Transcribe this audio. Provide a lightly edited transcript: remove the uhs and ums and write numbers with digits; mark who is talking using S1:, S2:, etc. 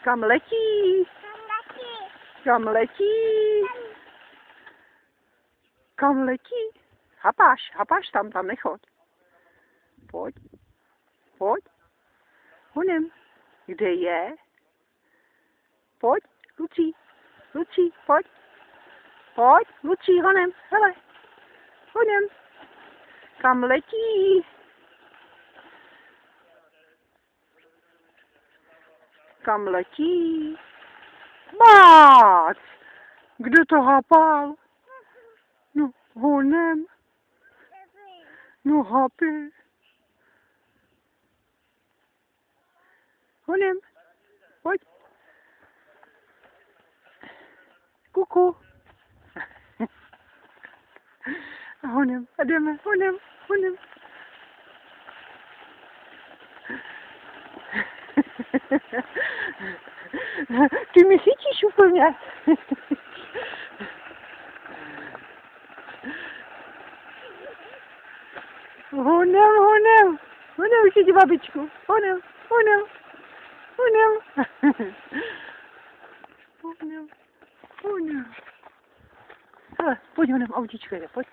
S1: Kam letí? Kam letí? Kam letí? Hapáš tam nechod. Pojď. Honem. Kde je? Pojď, Lucí, pojď. Lucí, honem, hele. Honem. Kam letí? Kam letí? Bác! Kdo to hapal? No, honem. No, hapi. Honem, pojď. Kuku. Honem, a jdeme, honem. Ty mi chytíš úplně. Honem, chytí babičku. Honem. Hele, pojď honem, autíčko jde, pojď.